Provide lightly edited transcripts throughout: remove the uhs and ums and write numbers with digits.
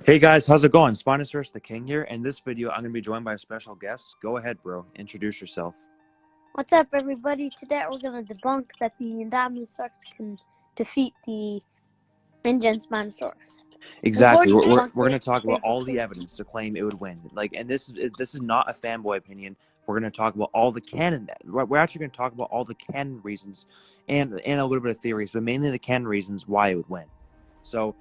Hey guys, how's it going? Spinosaurus the King here. In this video, I'm going to be joined by a special guest. Go ahead, bro. Introduce yourself. What's up, everybody? Today we're going to debunk that the Indominus-Rex can defeat the Ingen Spinosaurus. Exactly. Before We're we going to debunk talk about it, all the evidence to claim it would win. And this is not a fanboy opinion. We're going to talk about all the canon. We're actually going to talk about all the canon reasons and a little bit of theories, but mainly the canon reasons why it would win. So,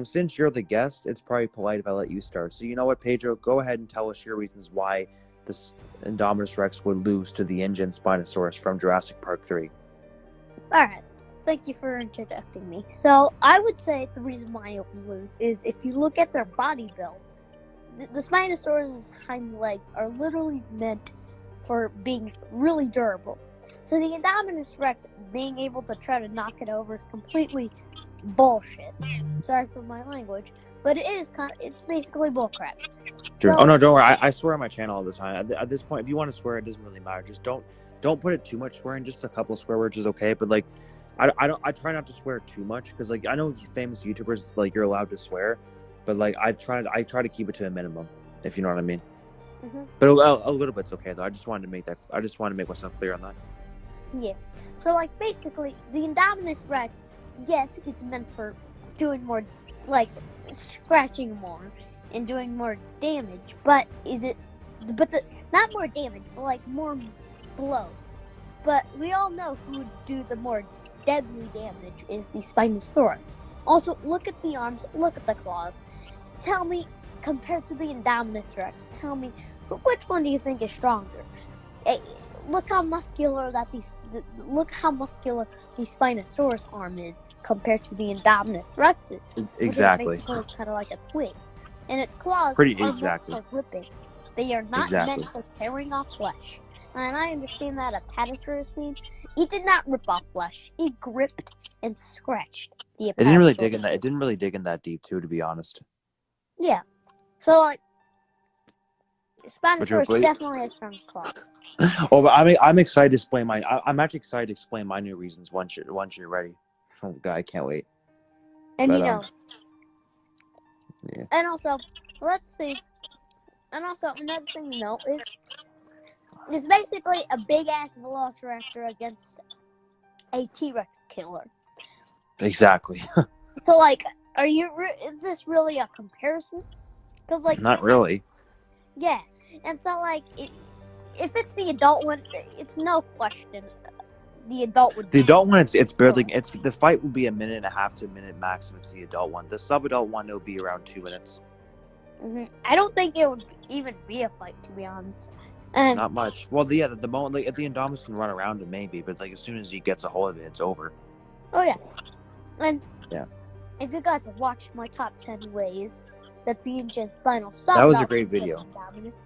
since you're the guest, it's probably polite if I let you start. So you know what, Pedro? Go ahead and tell us your reasons why this Indominus Rex would lose to the Ingen Spinosaurus from Jurassic Park 3. Alright, thank you for introducing me. So, I would say the reason why it will lose is if you look at their body build, the Spinosaurus' hind legs are literally meant for being really durable. So the Indominus Rex being able to try to knock it over is completely bullshit. Sorry for my language, but it's basically bullcrap. Oh no, don't worry. I swear on my channel all the time. At this point, if you want to swear, it doesn't really matter. Just don't put it too much swearing. Just a couple of swear words is okay. But like, I try not to swear too much because like I know famous YouTubers like you're allowed to swear, but like I try to keep it to a minimum, if you know what I mean. But a little bit's okay though. I just wanted to make myself clear on that. Yeah. So like basically, the Indominus Rex, yes, it's meant for doing more, like scratching more and doing more damage. But not more damage, but like more blows. But we all know who would do the more deadly damage is the Spinosaurus. Also, look at the arms, look at the claws. Tell me, compared to the Indominus Rex, tell me, which one do you think is stronger? Look how muscular the Spinosaurus arm is compared to the Indominus Rex's. Exactly. Basically, it's kind of like a twig, and its claws Pretty are exactly. meant for ripping. They are not meant for tearing off flesh. And I understand that Apatosaurus scene, it did not rip off flesh. It gripped and scratched the Apatosaurus. It didn't really dig in that. It didn't really dig in that deep, too, to be honest. Yeah. So like, Spinosaurus definitely has strong claws. Oh, but I'm excited to explain mine. I'm actually excited to explain my new reasons once you're ready. Oh God, I can't wait. And but, yeah. And also, let's see. And also, another thing to note is it's basically a big ass Velociraptor against a T-Rex killer. Exactly. So like, is this really a comparison? Because like, not really. Yeah, and so like, if it's the adult one, it's no question. The adult would. The adult one, it's barely. The fight will be a minute and a half to a minute max if it's the adult one. The sub-adult one, it'll be around 2 minutes. I don't think it would even be a fight, to be honest. And not much. Well, the moment like if the Indominus can run around it, maybe, but like as soon as he gets a hold of it, it's over. Oh yeah, and yeah. If you guys have watched my top 10 ways that the Ingen Spinosaurus. That was a great video.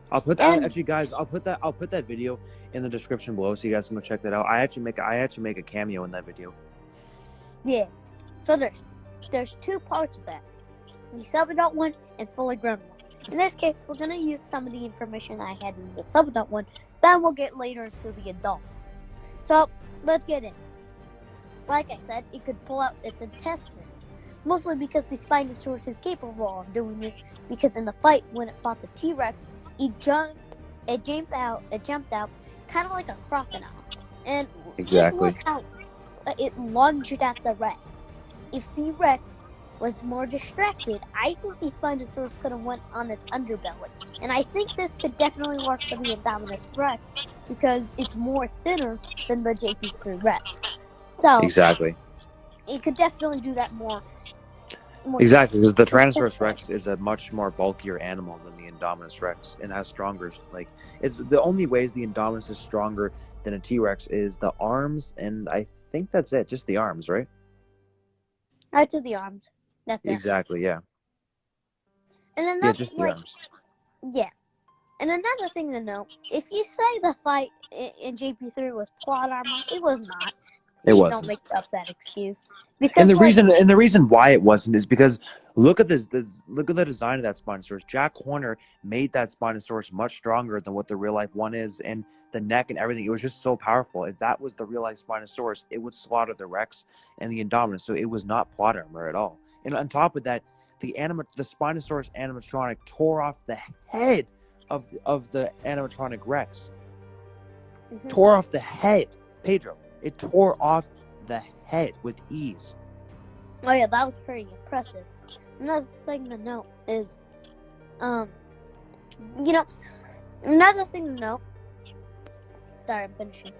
I'll put that actually, guys. I'll put that video in the description below, so you guys can go check that out. I actually make a cameo in that video. Yeah. So there's 2 parts of that: the sub-adult one and fully grown one. In this case, we're gonna use some of the information I had in the sub-adult one. Then we'll get later into the adult. So let's get in. Like I said, it could pull out its intestines. Mostly because the Spinosaurus is capable of doing this, because in the fight when it fought the T-Rex, it jumped out kind of like a crocodile. And just look how it lunged at the Rex. If the Rex was more distracted, I think the Spinosaurus could have went on its underbelly. And I think this could definitely work for the Indominus Rex, because it's more thinner than the JP3 Rex. So exactly. It could definitely do that more. Exactly, because the Tyrannosaurus Rex is a much more bulkier animal than the Indominus Rex and has stronger, it's the only ways the Indominus is stronger than a T-Rex is the arms, and I think that's it, just the arms, right? That's the arms. That's it. Exactly, yeah. And another, just the arms. Yeah. And another thing to note, if you say the fight in JP3 was plot armor, it was not. Please don't make up that excuse. Because and the reason why it wasn't is because look at look at the design of that Spinosaurus. Jack Horner made that Spinosaurus much stronger than what the real life one is, and the neck and everything. It was just so powerful. If that was the real life Spinosaurus, it would slaughter the Rex and the Indominus. So it was not plot armor at all. And on top of that, the Spinosaurus animatronic tore off the head of the animatronic Rex. Tore off the head, Pedro. It tore off the head with ease. Oh yeah, that was pretty impressive. Another thing to note is, another thing to note. Sorry, I'm finishing.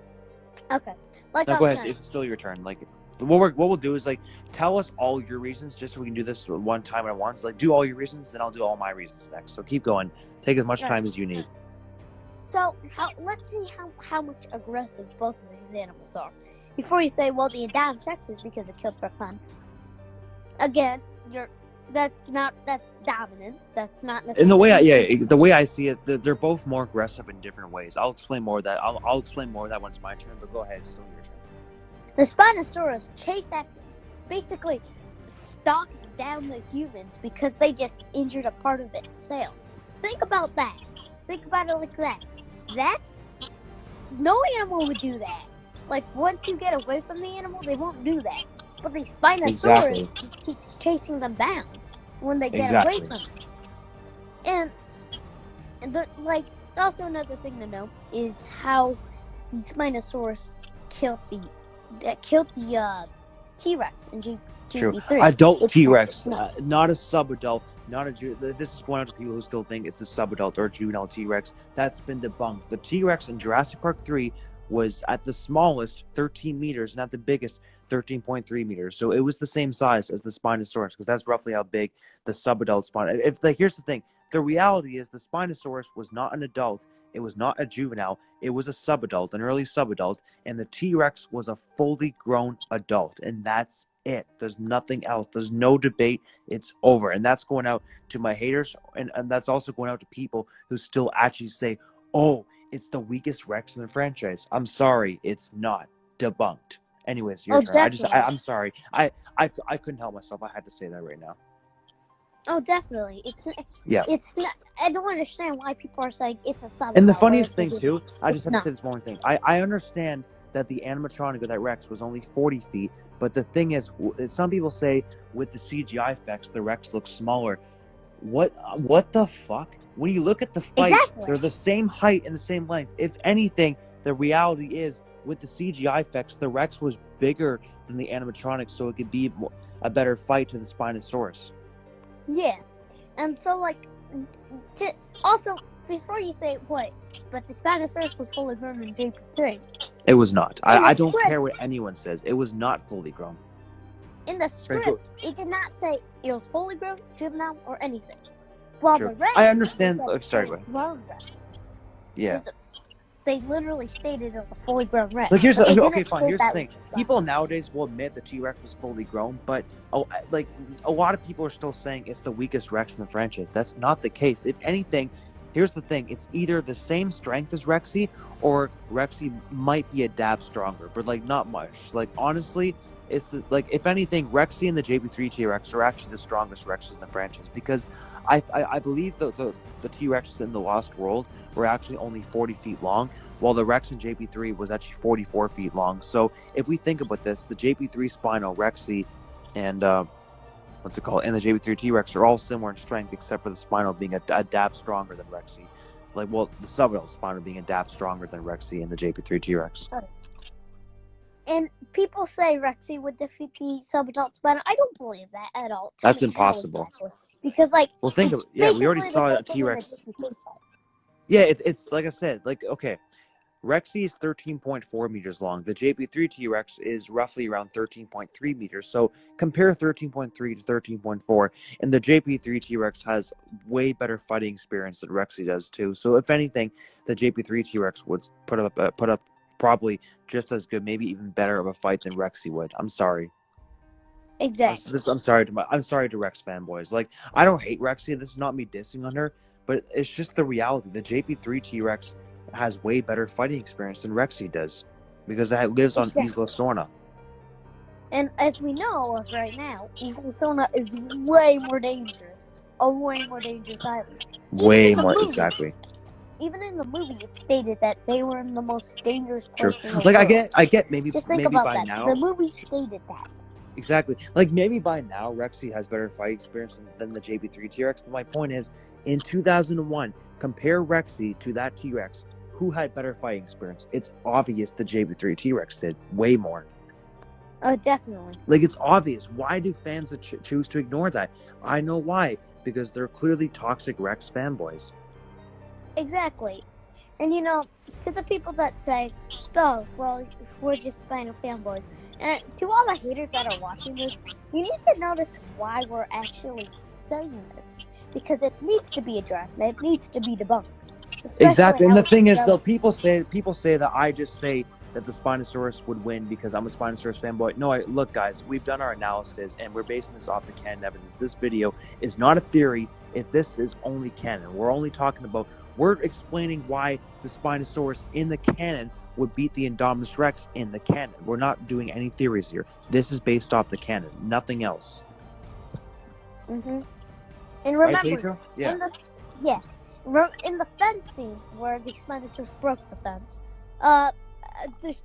Okay, like No, I go was ahead. saying, It's still your turn. Like, what we'll do is like tell us all your reasons, just so we can do this one time at once. Like, do all your reasons, then I'll do all my reasons next. So keep going. Take as much time as you need. So let's see how much aggressive both of these animals are. Before you say, well, the Indominus-Rex is because it killed for fun. Again, that's dominance. That's not necessarily. In the way I see it, they're both more aggressive in different ways. I'll explain more of that. I'll explain more of that when it's my turn. But go ahead, it's still your turn. The Spinosaurus chase after, basically stalked down the humans because they just injured a part of its sail. Think about that. Think about it like that. No animal would do that. Like, once you get away from the animal, they won't do that. But the Spinosaurus keeps chasing them down when they get away from it. And also another thing to know is how the Spinosaurus killed the T-Rex in GB3. Adult T-Rex, not a subadult. This is going out to people who still think it's a subadult or a juvenile T-Rex. That's been debunked. The T-Rex in Jurassic Park 3 was at the smallest 13 meters and at the biggest 13.3 meters. So it was the same size as the Spinosaurus, because that's roughly how big the subadult here's the thing. The reality is the Spinosaurus was not an adult. It was not a juvenile. It was a subadult, an early subadult, and the T-Rex was a fully grown adult, and that's it. There's nothing else. There's no debate. It's over. And that's going out to my haters, and that's also going out to people who still actually say, oh, it's the weakest Rex in the franchise. I'm sorry, it's not. Debunked. Anyways, your turn. I'm sorry. I couldn't help myself. I had to say that right now. Oh, definitely. It's not. I don't understand why people are saying it's a subadult. And the funniest thing too, I just have to say this one thing. I understand that the animatronic of that Rex was only 40 feet, but the thing is, some people say with the CGI effects, the Rex looks smaller. What the fuck? When you look at the fight, they're the same height and the same length. If anything, the reality is, with the CGI effects, the Rex was bigger than the animatronic, so it could be a better fight to the Spinosaurus. Yeah, and so also before you say what, but the Spinosaurus was fully grown in JP3. It was not. I don't care what anyone says. It was not fully grown. In the script, it did not say it was fully grown, juvenile, or anything. Well, the Rex, I understand. Sorry, go ahead. Grown Rex. Yeah. They literally stated it was a fully grown Rex. Like, here's the thing. People nowadays will admit the T-Rex was fully grown, but a lot of people are still saying it's the weakest Rex in the franchise. That's not the case. If anything, here's the thing. It's either the same strength as Rexy, or Rexy might be a dab stronger, but not much. Honestly, it's if anything, Rexy and the JP3 T-Rex are actually the strongest Rexes in the franchise, because I believe the T-Rexes in the Lost World were actually only 40 feet long, while the Rex in JP3 was actually 44 feet long. So if we think about this, the JP3 Spino, Rexy, and and the JP3 T-Rex are all similar in strength, except for the Spino being a dab stronger than Rexy. The subadult Spino being a dab stronger than Rexy and the JP3 T-Rex. And people say Rexy would defeat the subadult Spino. I don't believe that at all. That's impossible. Because well, think of we already saw a T-Rex. Yeah, it's like I said, okay, Rexy is 13.4 meters long. The JP3 T-Rex is roughly around 13.3 meters. So compare 13.3 to 13.4, and the JP3 T-Rex has way better fighting experience than Rexy does too. So if anything, the JP3 T-Rex would put up probably just as good, maybe even better of a fight than Rexy would. I'm sorry. Exactly. I'm sorry to Rex fanboys. I don't hate Rexy. This is not me dissing on her, but it's just the reality. The JP3 T-Rex has way better fighting experience than Rexy does, because it lives on Isla Sorna. And as we know of right now, Isla Sorna is way more dangerous. A way more dangerous island. Way more, exactly. Even in the movie, it stated that they were in the most dangerous place in the world. I get maybe just think maybe about by that. now. The movie stated that. Exactly. Like maybe by now Rexy has better fight experience than the JP3 T-Rex, but my point is, in 2001, compare Rexy to that T-Rex. Who had better fighting experience? It's obvious the JP3 T-Rex did way more. Oh, definitely. Like, it's obvious. Why do fans choose to ignore that? I know why. Because they're clearly toxic Rex fanboys. Exactly. And you know, to the people that say, oh, well, we're just Spino fanboys, and to all the haters that are watching this, you need to notice why we're actually saying this. Because it needs to be addressed, and it needs to be debunked. Exactly. And the thing is, though, people say that I just say that the Spinosaurus would win because I'm a Spinosaurus fanboy. No, look, guys, we've done our analysis, and we're basing this off the canon evidence. This video is not a theory. If this is only canon, we're explaining why the Spinosaurus in the canon would beat the Indominus-Rex in the canon. We're not doing any theories here. This is based off the canon, nothing else. Mm-hmm. And remember, right, Pedro? Yeah. In the fence scene where the Spinosaurus broke the fence, there's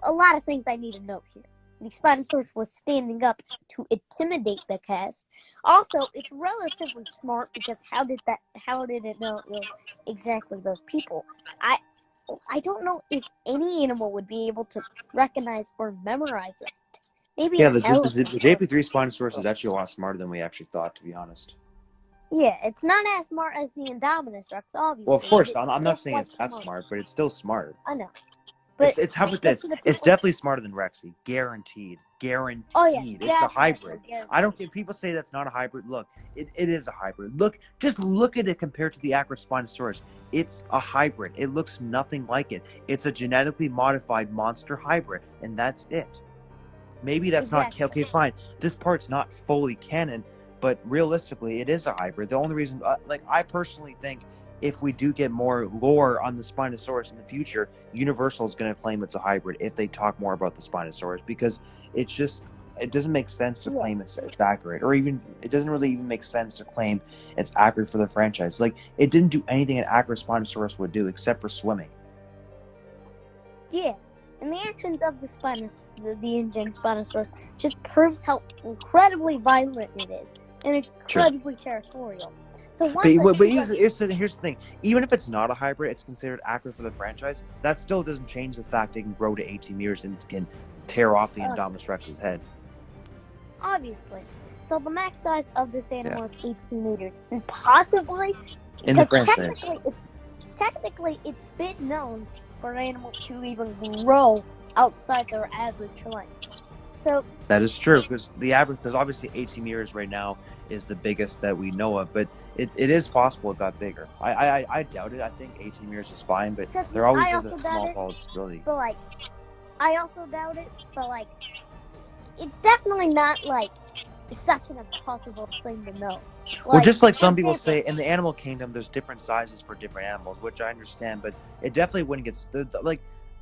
a lot of things I need to note here. The Spinosaurus was standing up to intimidate the cast. Also, it's relatively smart because how did it know it was exactly those people? I don't know if any animal would be able to recognize or memorize it. Maybe the JP3 Spinosaurus is actually a lot smarter than we actually thought, to be honest. Yeah, it's not as smart as the Indominus-Rex, obviously. Well, of course, I'm not saying it's that smart, but it's still smart. I know. But it's how about this? It's definitely smarter than Rexy. Guaranteed. Oh, yeah. It's a hybrid. I don't care. People say that's not a hybrid. Look, it is a hybrid. Just look at it compared to the Acrospinosaurus. It's a hybrid. It looks nothing like it. It's a genetically modified monster hybrid, and that's it. Maybe that's not okay. Fine. This part's not fully canon, but realistically, it is a hybrid. The only reason, I personally think, if we do get more lore on the Spinosaurus in the future, Universal is going to claim it's a hybrid if they talk more about the Spinosaurus, because it doesn't make sense to claim it's accurate, or even it doesn't really even make sense to claim it's accurate for the franchise. Like, it didn't do anything an Acrospinosaurus would do except for swimming. Yeah, and the actions of the Ingen Spinosaurus just proves how incredibly violent it is and incredibly territorial. So but here's the thing. Even if it's not a hybrid, it's considered accurate for the franchise. That still doesn't change the fact it can grow to 18 meters and can tear off the Indominus-Rex's head. Obviously. So the max size of this animal is 18 meters. And possibly, in the franchise, technically it's been known for animals to even grow outside their average length. So that is true, because there's obviously 18 meters right now is the biggest that we know of, but it is possible it got bigger. I doubt it. I think 18 meters is fine, but there always is a small possibility. But I also doubt it, but it's definitely not such an impossible thing to know. Well, just like some people say, in the animal kingdom, there's different sizes for different animals, which I understand, but it definitely wouldn't get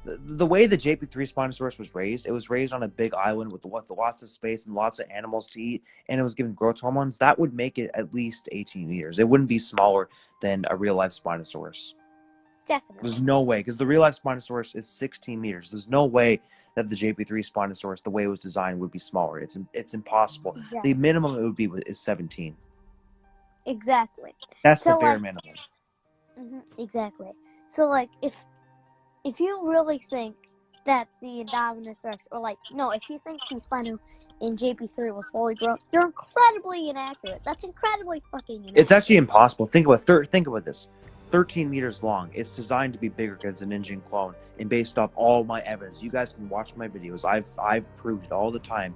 the way the JP3 Spinosaurus was raised. It was raised on a big island with lots of space and lots of animals to eat, and it was given growth hormones. That would make it at least 18 meters. It wouldn't be smaller than a real-life Spinosaurus. Definitely. There's no way, because the real-life Spinosaurus is 16 meters. There's no way that the JP3 Spinosaurus, the way it was designed, would be smaller. It's impossible. Exactly. The minimum it would be is 17. Exactly. That's the bare minimum. Exactly. So, if you really think that the Indominus-Rex, if you think the Spino in JP3 was fully grown, you're incredibly inaccurate. That's incredibly fucking inaccurate. It's actually impossible. Think about this. 13 meters long. It's designed to be bigger because it's an Ingen clone, and based off all my evidence, you guys can watch my videos. I've proved it all the time.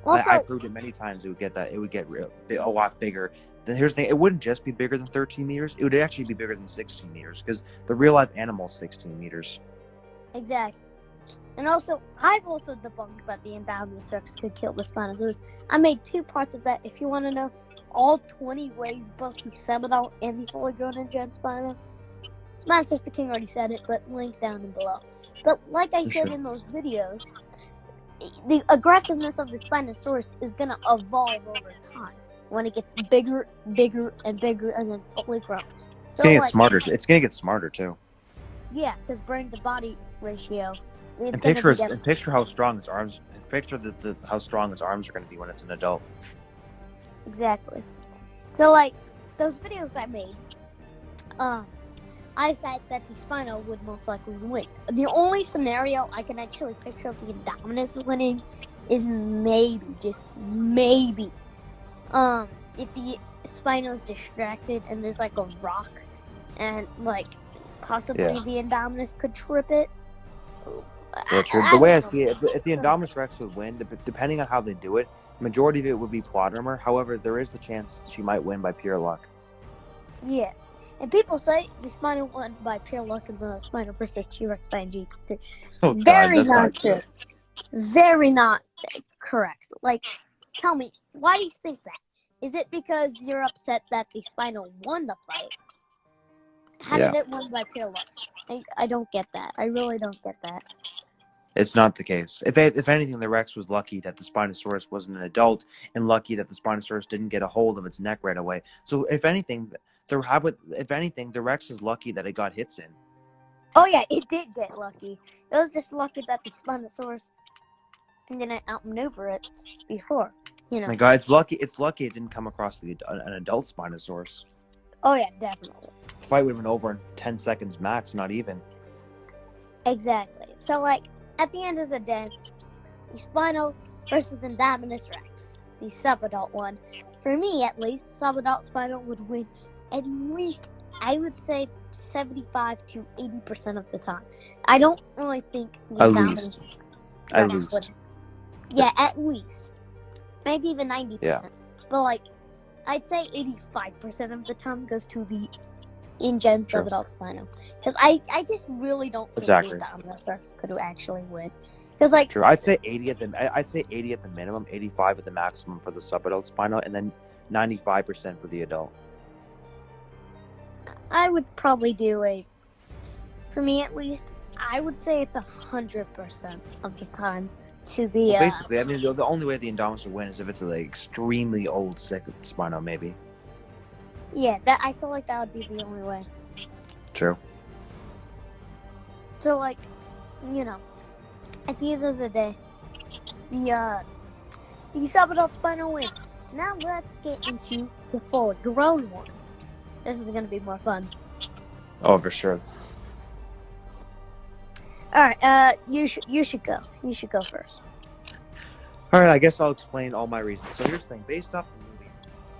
Also, I proved it many times. It would get a lot bigger. Then here's the thing: it wouldn't just be bigger than 13 meters. It would actually be bigger than 16 meters because the real life animal is 16 meters. Exactly. And also, I've also debunked that the Indominus-Rex could kill the Spinosaurus. I made 2 parts of that. If you want to know all 20 ways both the seminal and the fully grown Ingen Spino, Spinosaurus the King already said it, but link down and below. But like I said in those videos, the aggressiveness of the Spinosaurus is going to evolve over time when it gets bigger, bigger, and bigger, and then fully grown. So, it's going to get smarter. It's going to get smarter, too. Yeah, because brain to body ratio. And picture how strong its arms and picture how strong its arms are going to be when it's an adult. Exactly. So, like, those videos I made, I said that the Spino would most likely win. The only scenario I can actually picture of the Indominus winning is maybe, just maybe, if the Spino's distracted and there's like a rock and like possibly the Indominus could trip it. Yeah, true. The way I see it, if the Indominus-Rex would win, depending on how they do it, majority of it would be plot armor. However, there is the chance she might win by pure luck. Yeah. And people say the Spino won by pure luck in the Spino versus T-Rex fight in G3. Oh, Very God, not true. Very not correct. Like, tell me, why do you think that? Is it because you're upset that the Spino won the fight? How did it win by pure luck? I don't get that. I really don't get that. It's not the case. If anything, the Rex was lucky that the Spinosaurus wasn't an adult, and lucky that the Spinosaurus didn't get a hold of its neck right away. So if anything, the Rex is lucky that it got hits in. Oh yeah, it did get lucky. It was just lucky that the Spinosaurus didn't outmaneuver it before. You know. My God, it's lucky it didn't come across an adult Spinosaurus. Oh yeah, definitely. The fight would have been over in 10 seconds max, not even. Exactly. So like, at the end of the day, the Spino versus Indominus-Rex, the subadult one. For me, at least, subadult Spino would win at least, I would say, 75 to 80% of the time. I don't really think the Indominus-Rex would. Yeah, at least. Maybe even 90%. Yeah. But like, I'd say 85% of the time goes to the Ingen Spinosaurus Spino. Because I just really don't think the Indominus-Rex could actually win. Because like, true. I'd say 80 at the minimum, 85 at the maximum for the subadult Spino, and then 95% for the adult. I would probably do for me at least, I would say it's 100% of the time to the. Well, basically, I mean, the only way the Indominus would win is if it's an extremely old, sick Spino, maybe. Yeah, I feel like that would be the only way. True. So, like, you know, at the end of the day, the subadult Spino wins. Now let's get into the full-grown one. This is gonna be more fun. Oh, for sure. All right, you should go. You should go first. All right, I guess I'll explain all my reasons. So here's the thing: based off the movie,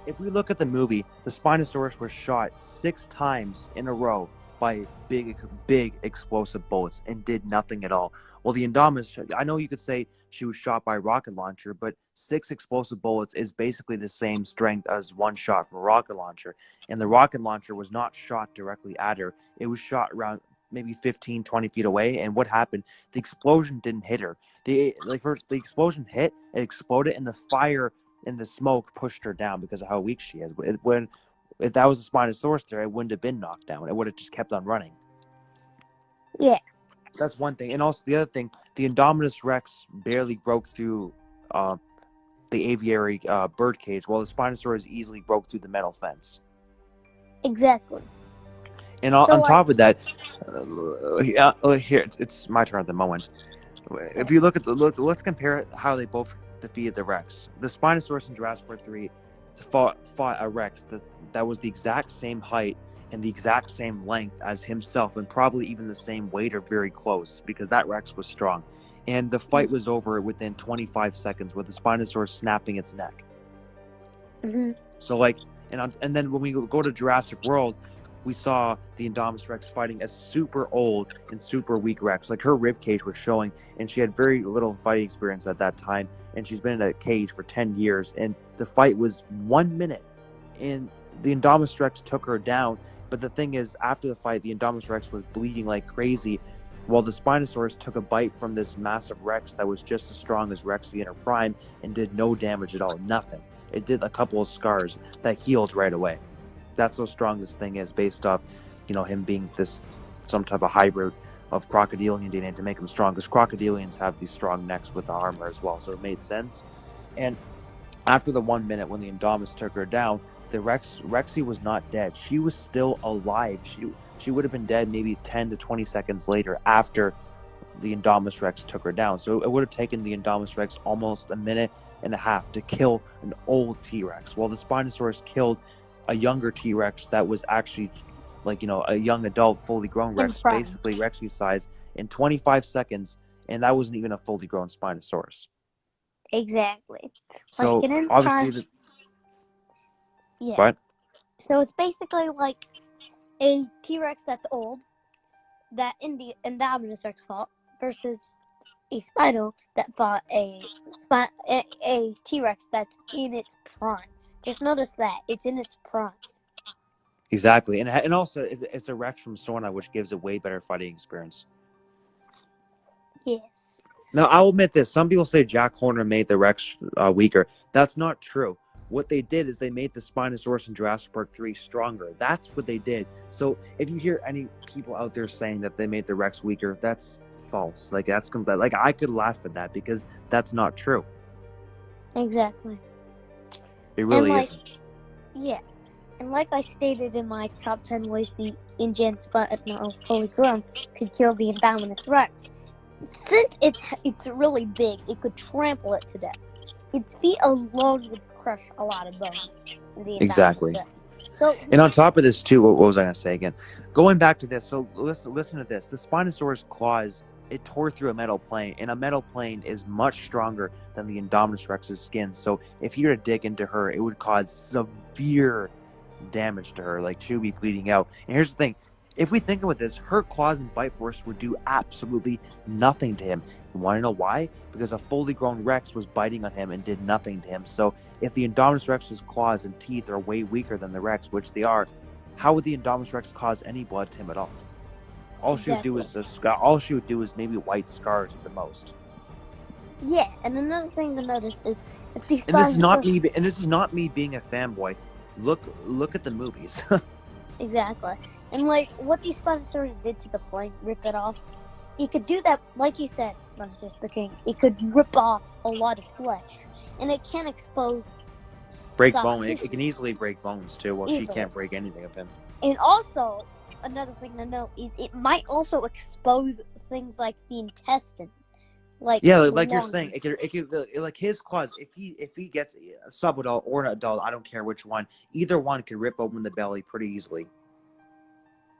if we look at the movie, the Spinosaurus was shot 6 times in a row by big explosive bullets and did nothing at all. Well, the Indominus, I know you could say she was shot by a rocket launcher, but 6 explosive bullets is basically the same strength as 1 shot from a rocket launcher. And the rocket launcher was not shot directly at her. It was shot around maybe 15, 20 feet away. And what happened? The explosion didn't hit her. The explosion hit, it exploded, and the fire and the smoke pushed her down because of how weak she is. If that was a Spinosaurus there, it wouldn't have been knocked down. It would have just kept on running. Yeah. That's one thing. And also the other thing, the Indominus-Rex barely broke through the aviary bird cage, while the Spinosaurus easily broke through the metal fence. Exactly. And on top of that, here, it's my turn at the moment. If you look at let's compare how they both defeated the Rex. The Spinosaurus in Jurassic Park 3 fought a Rex that was the exact same height and the exact same length as himself, and probably even the same weight or very close, because that Rex was strong. And the fight was over within 25 seconds with the Spinosaurus snapping its neck. Mm-hmm. So and then when we go to Jurassic World, we saw the Indominus-Rex fighting a super old and super weak Rex. Like, her rib cage was showing, and she had very little fighting experience at that time, and she's been in a cage for 10 years, and the fight was 1 minute, and the Indominus-Rex took her down. But the thing is, after the fight, the Indominus-Rex was bleeding like crazy, while the Spinosaurus took a bite from this massive Rex that was just as strong as Rexy in her prime and did no damage at all, nothing. It did a couple of scars that healed right away. That's how strong this thing is, based off, him being some type of hybrid of crocodilian DNA to make him strong, because crocodilians have these strong necks with the armor as well, so it made sense. And after the 1 minute when the Indominus took her down, the Rexy was not dead. She was still alive. She would have been dead maybe 10 to 20 seconds later after the Indominus-Rex took her down. So it would have taken the Indominus-Rex almost a minute and a half to kill an old T-Rex, while the Spinosaurus killed a younger T-Rex that was actually, like, you know, a young adult, fully grown Rex, basically Rexy size, in 25 seconds, and that wasn't even a fully grown Spinosaurus. Exactly. So like obviously, yeah. What? So it's basically like a T-Rex that's old that Indominus-Rex fought versus a Spino that fought a T-Rex that's in its prime. Just notice that it's in its prime. Exactly, and also it's a Rex from Sorna, which gives a way better fighting experience. Yes. Now, I'll admit this. Some people say Jack Horner made the Rex weaker. That's not true. What they did is they made the Spinosaurus in Jurassic Park 3 stronger. That's what they did. So if you hear any people out there saying that they made the Rex weaker, that's false. Like, that's complete. Like, I could laugh at that because that's not true. Exactly. It really is. Yeah. And like I stated in my top 10 ways the Ingen Spinosaurus fully grown could kill the Indominus-Rex. Since it's really big, it could trample it to death. Its feet alone would crush a lot of bones. Exactly. So, and on top of this too, what was I going to say again? Going back to this, so listen to this. The Spinosaurus claws, it tore through a metal plane, and a metal plane is much stronger than the Indominus-Rex's skin. So if you were to dig into her, it would cause severe damage to her. Like, she would be bleeding out. And here's the thing. If we think about this, her claws and bite force would do absolutely nothing to him. You want to know why? Because a fully grown Rex was biting on him and did nothing to him. So if the Indominus-Rex's claws and teeth are way weaker than the Rex, which they are, how would the Indominus-Rex cause any blood to him at all? All she would do is maybe white scars at the most. Yeah, and another thing to notice is if these and this is not me being a fanboy. Look at the movies. Exactly. And like what these Spinosaurus did to the plane, rip it off. It could do that, like you said, Spinosaurus the King. It could rip off a lot of flesh, and it can expose. Break bone. It can easily break bones too. Well, she can't break anything of him. And also, another thing to note is it might also expose things like the intestines. Like you're saying, it could like his claws. If he gets a subadult or an adult, I don't care which one. Either one could rip open the belly pretty easily.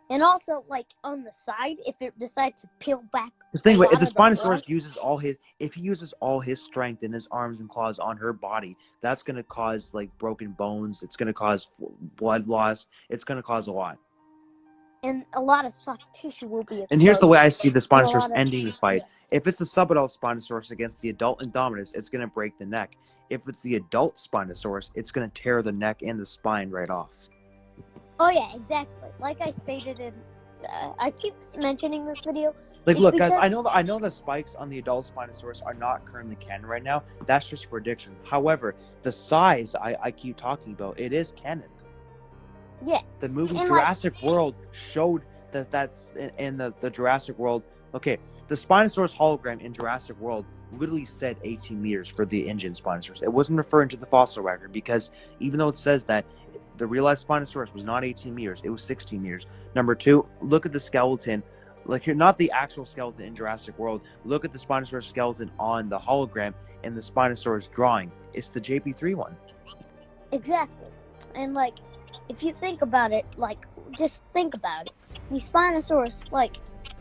And also, like on the side, if it decides to peel back. If the Spinosaurus uses all his strength in his arms and claws on her body, that's gonna cause like broken bones. It's gonna cause blood loss. It's gonna cause a lot. And a lot of soft tissue will be exposed. And here's the way I see the Spinosaurus ending the fight. Yeah. If it's a subadult Spinosaurus against the adult Indominus, it's going to break the neck. If it's the adult Spinosaurus, it's going to tear the neck and the spine right off. Oh, yeah, exactly. Like I stated in... I keep mentioning this video. Like, look, guys, I know the spikes on the adult Spinosaurus are not currently canon right now. That's just a prediction. However, the size I keep talking about, it is canon. Yeah. The movie Jurassic World showed that's in the Jurassic World. Okay, the Spinosaurus hologram in Jurassic World literally said 18 meters for the Ingen Spinosaurus. It wasn't referring to the fossil record because even though it says that, the real life Spinosaurus was not 18 meters. It was 16 meters. Number two, look at the skeleton. Like, here, not the actual skeleton in Jurassic World. Look at the Spinosaurus skeleton on the hologram and the Spinosaurus drawing. It's the JP3 one. Exactly. And, like, if you think about it, like, just think about it. The Spinosaurus, like,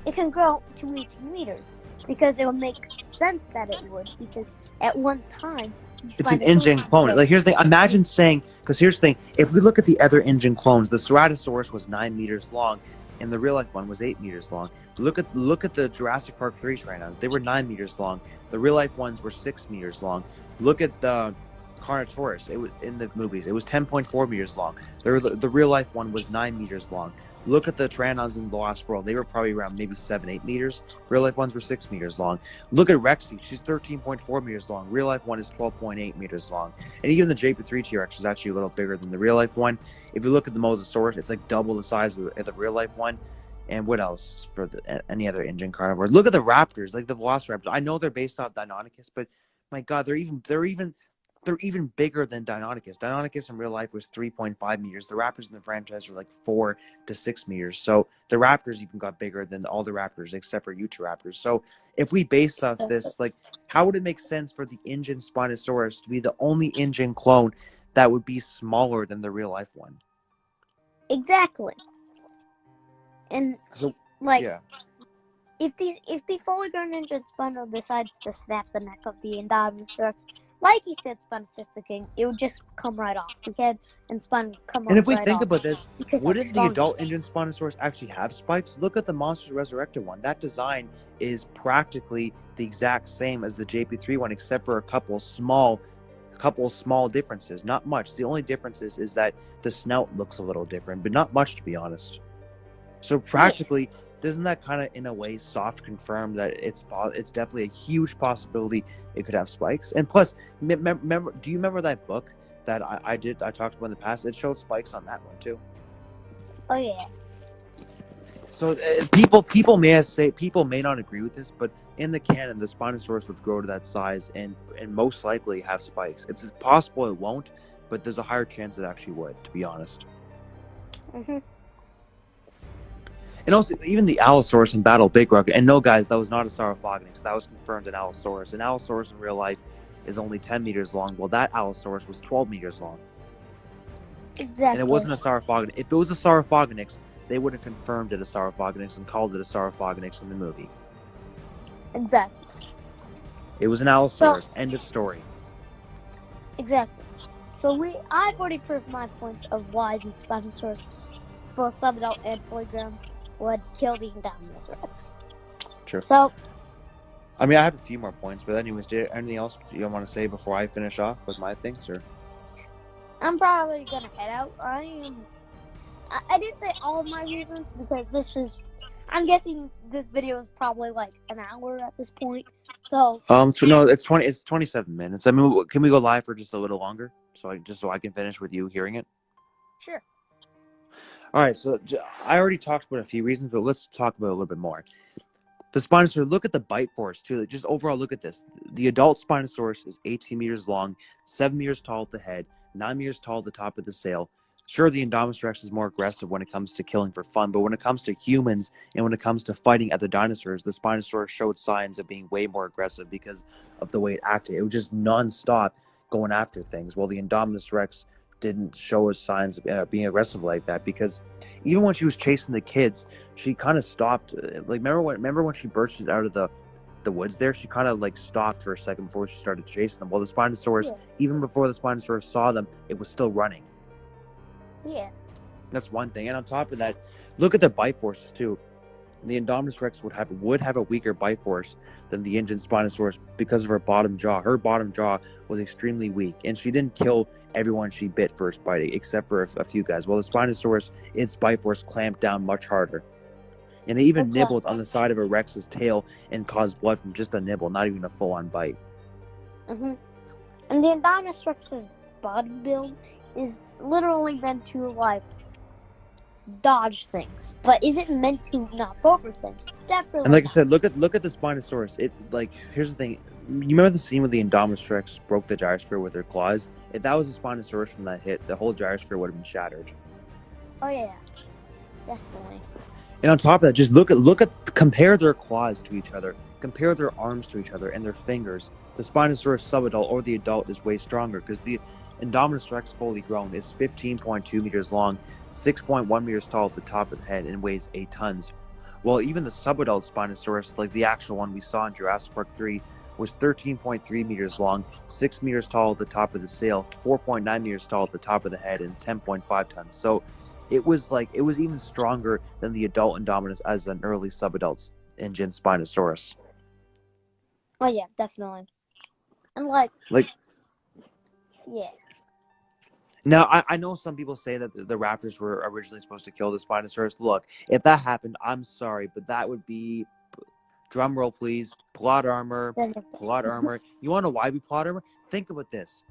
it can grow to 18 meters because it would make sense that it would, because at one time, it's an Ingen clone. Like, here's the thing. Imagine saying, because here's the thing. If we look at the other Ingen clones, the Ceratosaurus was 9 meters long, and the real life one was 8 meters long. Look at the Jurassic Park 3 Tyrannos. They were 9 meters long. The real life ones were 6 meters long. Look at the Carnotaurus. It was in the movies. It was 10.4 meters long. The real life one was 9 meters long. Look at the Pteranodons in the Lost World. They were probably around maybe 7-8 meters. Real life ones were 6 meters long. Look at Rexy. She's 13.4 meters long. Real life one is 12.8 meters long. And even the JP3 T-Rex is actually a little bigger than the real life one. If you look at the Mosasaurus, it's like double the size of the real life one. And what else for any other Ingen carnivore? Look at the raptors, like the Velociraptor. I know they're based off Deinonychus, but my God, they're even they're even bigger than Deinonychus. Deinonychus in real life was 3.5 meters. The raptors in the franchise were like 4 to 6 meters. So the raptors even got bigger than all the raptors except for Utahraptors. So if we base off this, like, how would it make sense for the Ingen Spinosaurus to be the only Ingen clone that would be smaller than the real life one? Exactly. And So, like, yeah. if the fully grown Ingen Spino decides to snap the neck of the Indominus-Rex, like you said, Spinosaurus the King, it would just come right off. The head and spine would come And off if we right think off. about this, Because wouldn't the adult Ingen Spinosaurus actually have spikes? Look at the Monsters Resurrected one. That design is practically the exact same as the JP3 one, except for a couple small differences. Not much. The only difference is that the snout looks a little different, but not much, to be honest. So practically, doesn't that kind of, in a way, soft confirm that it's definitely a huge possibility it could have spikes? And plus, do you remember that book that I talked about in the past? It showed spikes on that one too. Oh yeah. So people may not agree with this, but in the canon, the Spinosaurus would grow to that size and most likely have spikes. It's possible it won't, but there's a higher chance it actually would, to be honest. Mm-hmm. And also, even the Allosaurus in Battle Big Rock, and no, guys, that was not a Saurophagonix. That was confirmed in Allosaurus. An Allosaurus in real life is only 10 meters long, while that Allosaurus was 12 meters long. Exactly. And it wasn't a Saurophagonix. If it was a Saurophagonix, they would have confirmed it a Saurophagonix and called it a Saurophagonix in the movie. Exactly. It was an Allosaurus. End of story. Exactly. So I've already proved my points of why the Spinosaurus, both subadult and fully grown, would kill the Indominus-Rex. True. So, I mean, I have a few more points, but anyways, anything else you want to say before I finish off with my things, or? I'm probably gonna head out. I didn't say all of my reasons because I'm guessing this video is probably like an hour at this point. So no, it's 27 minutes. I mean, can we go live for just a little longer, so I can finish with you hearing it? Sure. All right, so I already talked about a few reasons, but let's talk about it a little bit more. The Spinosaurus, look at the bite force too. Just overall, look at this. The adult Spinosaurus is 18 meters long, 7 meters tall at the head, 9 meters tall at the top of the sail. Sure, the Indominus-Rex is more aggressive when it comes to killing for fun, but when it comes to humans and when it comes to fighting other dinosaurs, the Spinosaurus showed signs of being way more aggressive because of the way it acted. It was just non-stop going after things, while the Indominus-Rex didn't show us signs of being aggressive like that, because even when she was chasing the kids, she kind of stopped. Like, remember when she bursted out of the woods there? She kind of like stopped for a second before she started chasing them. While the Spinosaurus, even before the Spinosaurus saw them, it was still running. Yeah. That's one thing. And on top of that, look at the bite forces too. The Indominus-Rex would have a weaker bite force than the Ingen Spinosaurus because of her bottom jaw. Her bottom jaw was extremely weak, and she didn't kill everyone she bit first biting, except for a few guys. While the Spinosaurus, its bite force clamped down much harder. And it even nibbled on the side of a Rex's tail and caused blood from just a nibble, not even a full-on bite. Mm-hmm. And the Indominus-Rex's body build is literally meant to, like, dodge things, but is it meant to knock over things? Definitely. And like I said, look at the Spinosaurus. It, like, here's the thing. You remember the scene where the Indominus-Rex broke the gyrosphere with her claws? If that was a Spinosaurus from that hit, the whole gyrosphere would have been shattered. Oh yeah, definitely. And on top of that, just compare their claws to each other, compare their arms to each other, and their fingers. The Spinosaurus subadult or the adult is way stronger because the Indominus-Rex fully grown is 15.2 meters long, 6.1 meters tall at the top of the head, and weighs 8 tons. While even the subadult Spinosaurus, like the actual one we saw in Jurassic Park 3, was 13.3 meters long, 6 meters tall at the top of the sail, 4.9 meters tall at the top of the head, and 10.5 tons. So it was even stronger than the adult Indominus as an early subadult Ingen Spinosaurus. Oh yeah, definitely. And yeah. Now, I know some people say that the Raptors were originally supposed to kill the Spinosaurus. Look, if that happened, I'm sorry, but that would be, drum roll please, plot armor. You want to know why we plot armor? Think about this.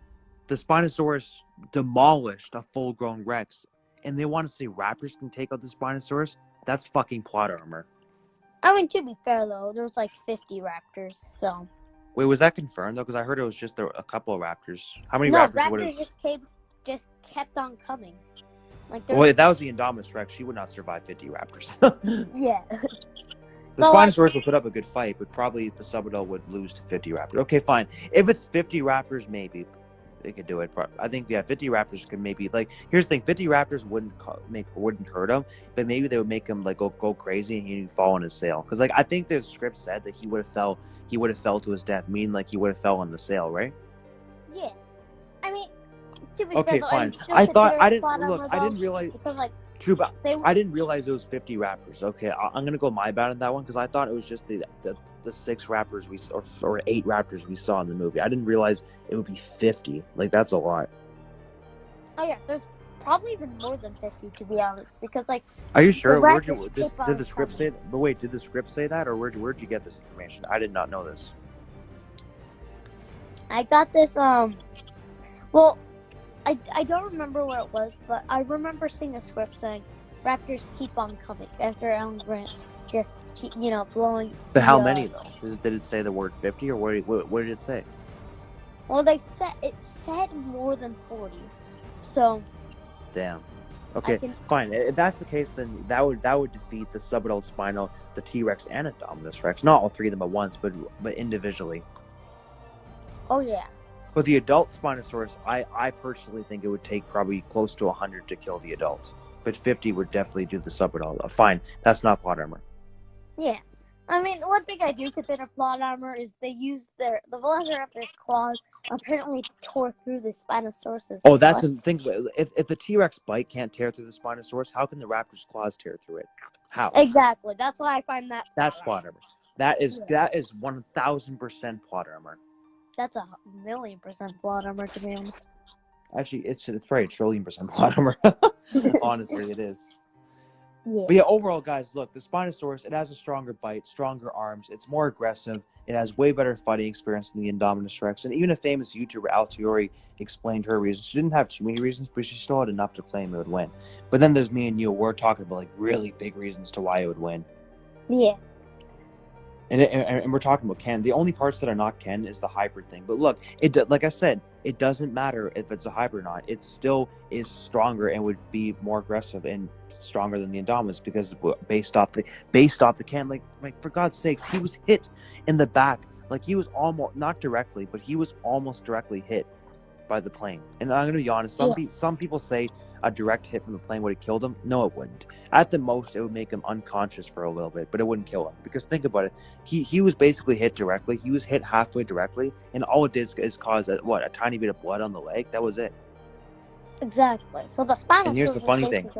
The Spinosaurus demolished a full-grown Rex, and they want to say Raptors can take out the Spinosaurus? That's fucking plot armor. I mean, to be fair, though, there was like 50 raptors, so... Wait, was that confirmed though? Because I heard it was just a couple of raptors. How many No, raptors would it? raptors just kept on coming. Like Well, wait, that was the Indominus-Rex. She would not survive 50 raptors. yeah. The So like, Spinosaurus would put up a good fight, but probably the subadult would lose to 50 raptors. Okay, fine. If it's 50 raptors, maybe they could do it. I think 50 raptors could maybe like. Here's the thing: 50 raptors wouldn't hurt him, but maybe they would make him like go crazy and he'd fall on his sail. Because like I think the script said that he would have fell to his death, meaning like he would have fell on the sail, right? yeah. I mean, to be Okay, fair, fine. still I thought consider I it didn't plot look. armor, I didn't though, realize. because like True, but they I didn't realize it was 50 raptors. Okay, I'm gonna go my bad on that one because I thought it was just the 6 raptors or 8 raptors we saw in the movie. I didn't realize it would be 50. Like that's a lot. oh yeah, there's probably even more than 50 to be honest, because like Are you sure? did The script say? But wait, did the script say that, or where'd you get this information? I did not know this. I got this well, I don't remember where it was, but I remember seeing a script saying raptors keep on coming after Alan Grant just keep, blowing. But how many though? Did it say the word 50, or what did it say? Well, it said more than 40. So Damn. Okay, fine. If that's the case, then that would defeat the subadult Spino, the T-Rex, and Indominus-Rex. Not all 3 of them at once, but individually. Oh yeah. But the adult Spinosaurus, I personally think it would take probably close to 100 to kill the adult. But 50 would definitely do the subadult. Fine, that's not plot armor. Yeah. I mean, one thing I do consider plot armor is they use the Velociraptor's claws apparently tore through the Spinosaurus's. Oh, that's the thing. If the T-Rex bite can't tear through the Spinosaurus, how can the Raptor's claws tear through it? How? Exactly. That's why I find that. That's plot armor. That is 1000% plot armor. That's 1,000,000% plot armor, to be honest. Actually, it's probably 1,000,000,000% plot armor. Honestly, it is. Yeah. But yeah, overall, guys, look, the Spinosaurus, it has a stronger bite, stronger arms, it's more aggressive, it has way better fighting experience than the Indominus-Rex, and even a famous YouTuber, Altiori, explained her reasons. She didn't have too many reasons, but she still had enough to claim it would win. But then there's me and you, we're talking about like really big reasons to why it would win. Yeah. And we're talking about Ken. The only parts that are not Ken is the hybrid thing. But look, like I said, it doesn't matter if it's a hybrid or not. It still is stronger and would be more aggressive and stronger than the Indominus because based off the Ken. Like for God's sakes, he was hit in the back. Like he was almost not directly, but he was almost directly hit by the plane. And I'm gonna be honest. Some people say a direct hit from the plane would have killed him. No, it wouldn't. At the most, it would make him unconscious for a little bit, but it wouldn't kill him. Because think about it, he was basically hit directly. He was hit halfway directly, and all it did is cause a tiny bit of blood on the leg. That was it. Exactly. So the Spinosaurus. And here's the funny thing.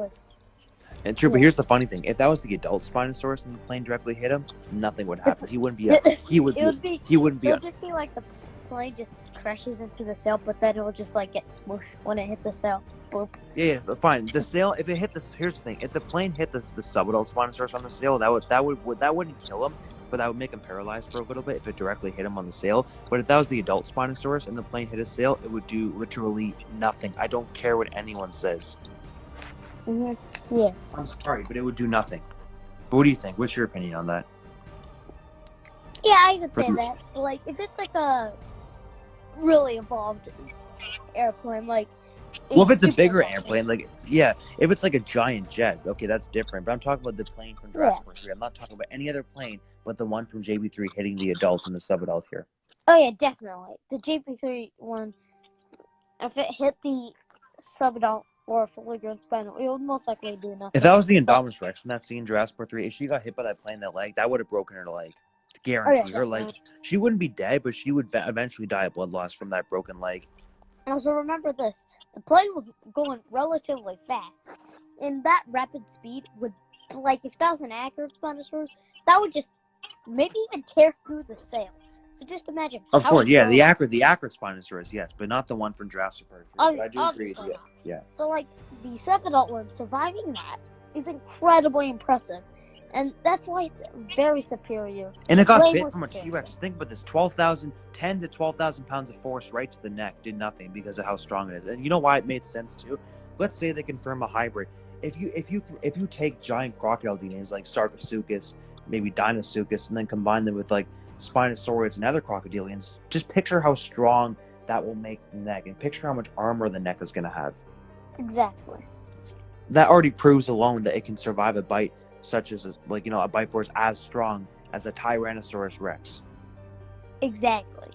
And true, but here's the funny thing: if that was the adult Spinosaurus and the plane directly hit him, nothing would happen. He wouldn't be. He wouldn't be. It would just be like the plane just crashes into the sail, but then it'll just like get smooshed when it hit the sail. Boop. Yeah, fine. The sail, if it hit here's the thing: if the plane hit the subadult Spinosaurus on the sail, that wouldn't kill him, but that would make him paralyzed for a little bit if it directly hit him on the sail. But if that was the adult Spinosaurus and the plane hit his sail, it would do literally nothing. I don't care what anyone says. Mm-hmm. Yeah. I'm sorry, but it would do nothing. But what do you think? What's your opinion on that? Yeah, I could say that. Like, if it's like a really evolved airplane, like. Well, if it's a bigger airplane, like, yeah, if it's like a giant jet, okay, that's different. But I'm talking about the plane from Jurassic 3. I'm not talking about any other plane but the one from JB3 hitting the adult and the subadult here. Oh, yeah, definitely. The JB3 one, if it hit the subadult or fully grown spinal, it would most likely do nothing. If that was the Indominus-Rex in that scene in Jurassic 3, if she got hit by that plane in the leg, that would have broken her leg. Guaranteed. Her leg, she wouldn't be dead, but she would eventually die of blood loss from that broken leg. Also, remember this. The plane was going relatively fast. And that rapid speed would, like, if that was an accurate Spinosaurus, that would just maybe even tear through the sail. So just imagine. Of course, yeah, the accurate Spinosaurus, yes, but not the one from Jurassic Park 3. I do agree with you. Yeah. So, like, the subadult one, surviving that is incredibly impressive. And that's why it's very superior. And it got bit from a T-Rex. Think about this: 10 to 12,000 pounds of force right to the neck did nothing because of how strong it is. And you know why it made sense too? Let's say they confirm a hybrid. If you take giant crocodile DNAs like Sarcosuchus, maybe Deinosuchus, and then combine them with like Spinosaurus and other crocodilians, just picture how strong that will make the neck, and picture how much armor the neck is going to have. Exactly. That already proves alone that it can survive a bite, such as a bite force as strong as a Tyrannosaurus Rex. Exactly.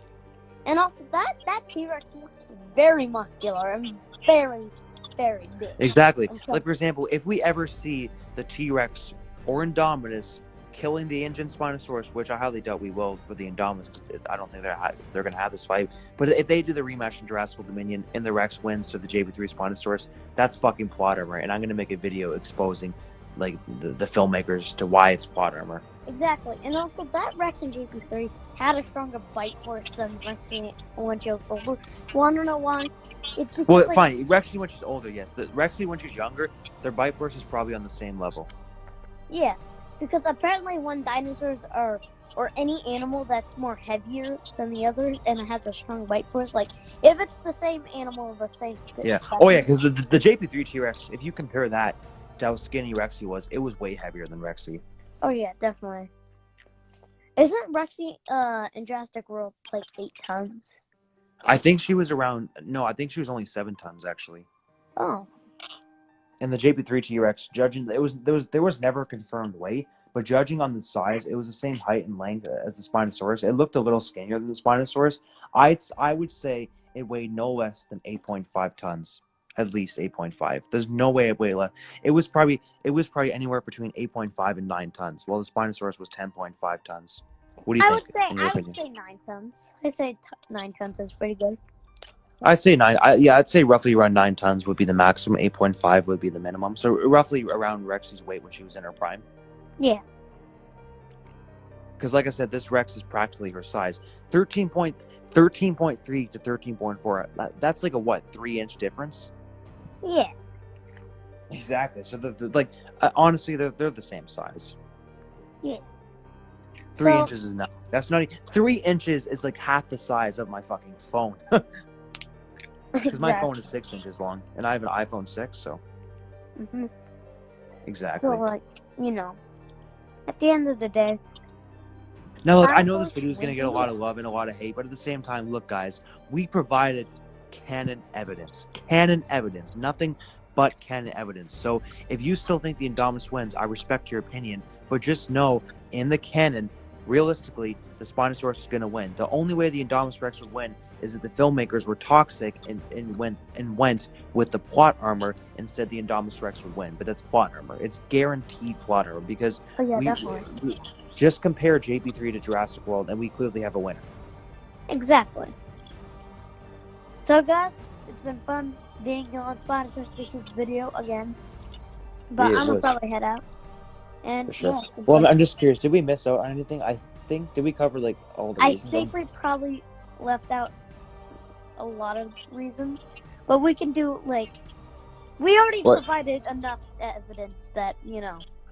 And also, that T-Rex looked very muscular and very, very big. Exactly. Like, for example, if we ever see the T-Rex or Indominus killing the Ingen Spinosaurus, which I highly doubt we will for the Indominus, because I don't think they're going to have this fight. But if they do the rematch in Jurassic Dominion and the Rex wins to the JP3 Spinosaurus, that's fucking plot armor. And I'm going to make a video exposing like the filmmakers to why it's plot armor. Exactly. And also, that Rex in JP3 had a stronger bite force than Rexy when she was older. Want to know why? It's because, fine. Rexy when she's older, yes. The Rexy when she's younger, their bite force is probably on the same level. Yeah, because apparently when dinosaurs are, or any animal that's more heavier than the others and it has a strong bite force, like if it's the same animal, the same species. Yeah. Oh yeah, because the JP3 T-Rex, if you compare that to how skinny Rexy was, it was way heavier than Rexy. Oh yeah, definitely. Isn't Rexy in Jurassic World like 8 tons? I think she was around. No, I think she was only 7 tons actually. Oh. And the JP3 T-Rex, judging there was never a confirmed weight, but judging on the size, it was the same height and length as the Spinosaurus. It looked a little skinnier than the Spinosaurus. I would say it weighed no less than 8.5 tons. At least 8.5. There's no way it weighed less. It was probably anywhere between 8.5 and 9 tons, while the Spinosaurus was 10.5 tons. What do you think? I would say 9 tons. I say 9 tons is pretty good. I'd say 9. I'd say roughly around 9 tons would be the maximum. 8.5 would be the minimum. So roughly around Rex's weight when she was in her prime. Yeah. Because like I said, this Rex is practically her size. 13.3 to 13.4. That's like a 3-inch difference? Yeah. Exactly. So honestly, they're the same size. Yeah. 3 inches is not. That's not. 3 inches is like half the size of my fucking phone. Because my phone is 6 inches long, and I have an iPhone 6, so. Mm-hmm. Exactly. So, at the end of the day. Now, look, I know this video is going to get a lot of love and a lot of hate, but at the same time, look, guys, we provided canon evidence. Canon evidence. Nothing but canon evidence. So, if you still think the Indominus wins, I respect your opinion, but just know, in the canon, realistically, the Spinosaurus is going to win. The only way the Indominus Rex would win is that the filmmakers were toxic and went with the plot armor and said the Indominus Rex would win. But that's plot armor. It's guaranteed plot armor because we just compare JP3 to Jurassic World and we clearly have a winner. Exactly. So guys, it's been fun being on Spinosaurus Species video again. But I'm gonna probably head out. And sure. Well, I'm just curious. Did we miss out on anything? Did we cover all the reasons? I think we probably left out a lot of reasons, but we can do we already provided enough evidence that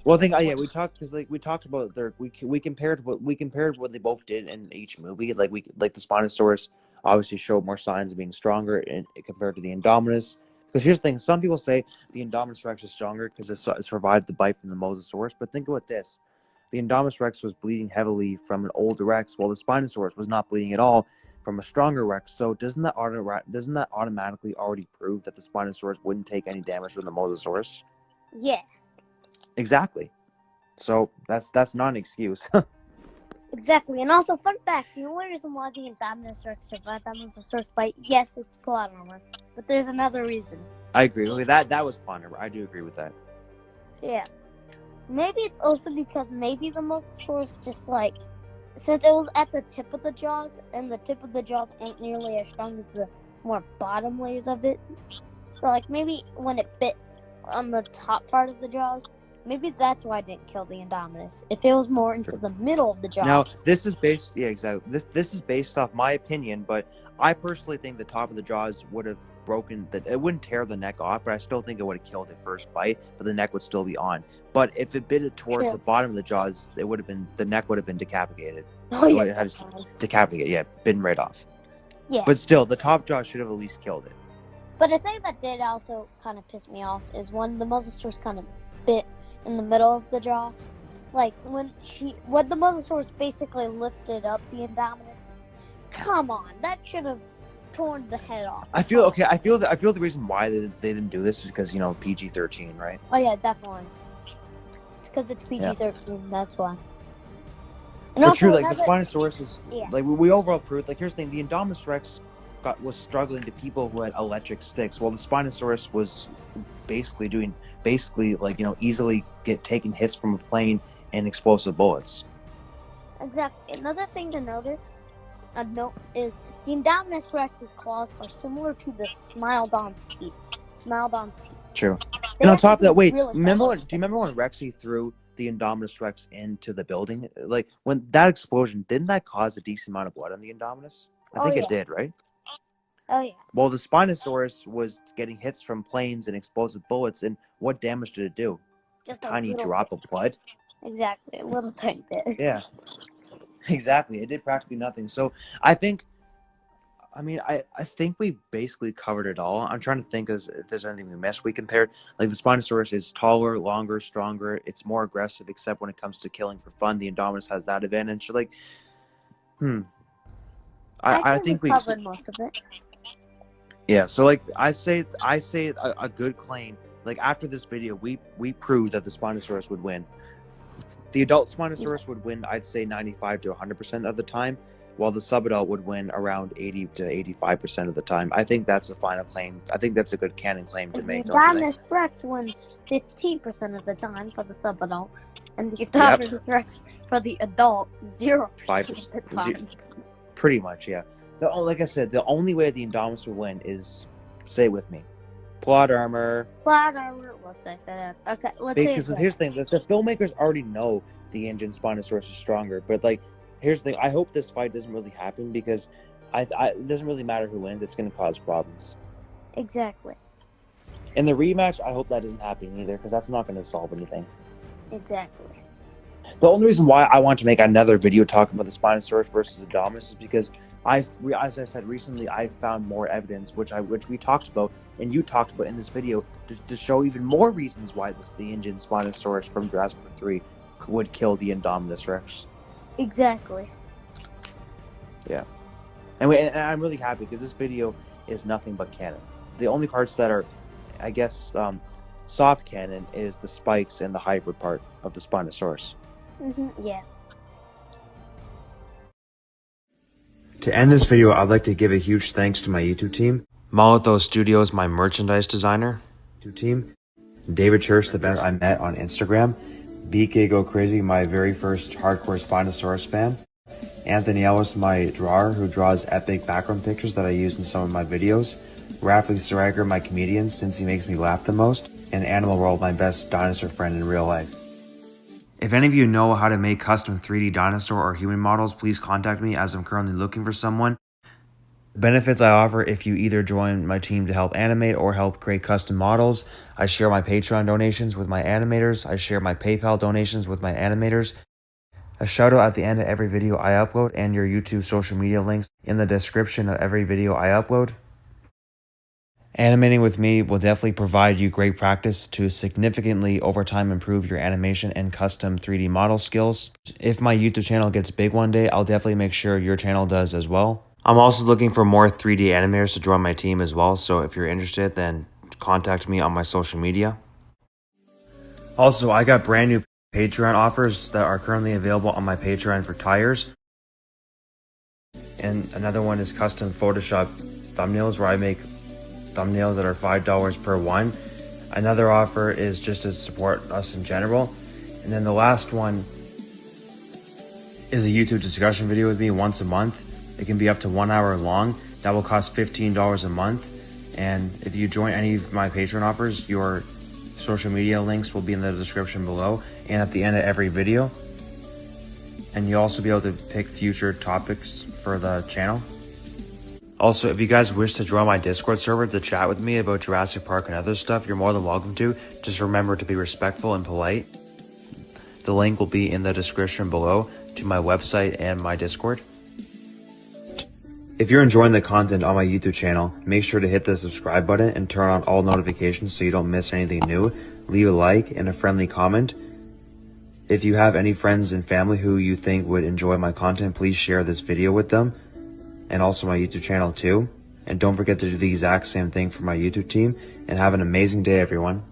Well, I think we talked about we compared what they both did in each movie. The Spinosaurus obviously showed more signs of being stronger compared to the Indominus. Because here's the thing: some people say the Indominus Rex is stronger because it survived the bite from the Mosasaurus. But think about this: the Indominus Rex was bleeding heavily from an older Rex, while the Spinosaurus was not bleeding at all from a stronger Rex. So doesn't that automatically already prove that the Spinosaurus wouldn't take any damage from the Mosasaurus? Yeah. Exactly. So that's not an excuse. Exactly. And also, fun fact: the only reason why the Indominus Rex survived that Mosasaurus bite, yes, it's plot armor, but there's another reason. I agree. Okay, that was plot armor. I do agree with that. Yeah. Maybe it's also because maybe the Mosasaurus just since it was at the tip of the jaws, and the tip of the jaws ain't nearly as strong as the more bottom layers of it. So maybe when it bit on the top part of the jaws, maybe that's why it didn't kill the Indominus. If it was more into the middle of the jaw. Now, this is based, exactly. This is based off my opinion, but I personally think the top of the jaws would have broken. It wouldn't tear the neck off, but I still think it would have killed it first bite. But the neck would still be on. But if it bit it towards the bottom of the jaws, the neck would have been decapitated. Oh yeah, it had decapitated. Yeah, been right off. Yeah. But still, the top jaw should have at least killed it. But the thing that did also kind of piss me off is when the Mosasaurus kind of bit in the middle of the jaw, Like when the Mosasaurus basically lifted up the Indominus. Come on, that should have torn the head off. I feel okay. I feel the reason why they didn't do this is because PG-13, right? Oh yeah, definitely. It's because it's PG-13. That's why. And But also, true, like the Spinosaurus is yeah. like we overall proved. Like here's the thing: the Indominus-Rex was struggling to people who had electric sticks, while the Spinosaurus was basically easily taking hits from a plane and explosive bullets. Exactly. Another thing to notice, is the Indominus-Rex's claws are similar to the Smilodon's teeth. True. And on top of that, wait, do you remember when Rexy threw the Indominus-Rex into the building? Like when that explosion, didn't that cause a decent amount of blood on the Indominus? I think it did, right? Oh yeah. Well, the Spinosaurus was getting hits from planes and explosive bullets, and what damage did it do? Just a tiny drop of blood. Exactly, a little tiny bit. Yeah, exactly. It did practically nothing. So I think we basically covered it all. I'm trying to think if there's anything we missed. We compared, like the Spinosaurus is taller, longer, stronger. It's more aggressive, except when it comes to killing for fun. The Indominus has that advantage. Like, I think we covered most of it. Yeah, so like I say a good claim. Like after this video, we proved that the Spinosaurus would win. The adult Spinosaurus would win, I'd say 95 to 100% of the time, while the subadult would win around 80 to 85% of the time. I think that's a final claim. I think that's a good canon claim to make. The Indominus-Rex wins 15% of the time for the subadult, and the Indominus-Rex for the adult 0% of the time. Pretty much, yeah. Like I said, the only way the Indominus will win is, say it with me, plot armor. Whoops, I said it. Okay, let's see. Because here's the thing: the filmmakers already know the Ingen Spinosaurus is stronger. But like, here's the thing: I hope this fight doesn't really happen because it doesn't really matter who wins. It's going to cause problems. Exactly. In the rematch, I hope that doesn't happen either because that's not going to solve anything. Exactly. The only reason why I want to make another video talking about the Spinosaurus versus the Indominus is because as I said recently, I found more evidence, which we talked about, and you talked about in this video, to show even more reasons why the Ingen Spinosaurus from Jurassic Park 3 would kill the Indominus-Rex. Exactly. Yeah. And I'm really happy because this video is nothing but canon. The only parts that are, I guess, soft canon is the spikes and the hybrid part of the Spinosaurus. Yeah. To end this video, I'd like to give a huge thanks to my YouTube team. Molethu Studios, my merchandise designer. Team. David Church, the best I met on Instagram. BK Go Crazy, my very first hardcore Spinosaurus fan. Anthony Ellis, my drawer, who draws epic background pictures that I use in some of my videos. Rafly Siregar, my comedian, since he makes me laugh the most. And Animal World, my best dinosaur friend in real life. If any of you know how to make custom 3D dinosaur or human models, please contact me as I'm currently looking for someone. The benefits I offer if you either join my team to help animate or help create custom models. I share my Patreon donations with my animators. I share my PayPal donations with my animators. A shout out at the end of every video I upload and your YouTube social media links in the description of every video I upload. Animating with me will definitely provide you great practice to significantly over time improve your animation and custom 3D model skills. If my YouTube channel gets big one day, I'll definitely make sure your channel does as well. I'm also looking for more 3D animators to join my team as well, so if you're interested, then contact me on my social media. Also, I got brand new Patreon offers that are currently available on my Patreon for tires. And another one is custom Photoshop thumbnails where I make thumbnails that are $5 per one. Another offer is just to support us in general. And then the last one is a YouTube discussion video with me once a month. It can be up to 1 hour long. That will cost $15 a month. And if you join any of my Patreon offers, your social media links will be in the description below and at the end of every video. And you'll also be able to pick future topics for the channel. Also, if you guys wish to join my Discord server to chat with me about Jurassic Park and other stuff, you're more than welcome to. Just remember to be respectful and polite. The link will be in the description below to my website and my Discord. If you're enjoying the content on my YouTube channel, make sure to hit the subscribe button and turn on all notifications so you don't miss anything new. Leave a like and a friendly comment. If you have any friends and family who you think would enjoy my content, please share this video with them, and also my YouTube channel too. And don't forget to do the exact same thing for my YouTube team, and have an amazing day, everyone.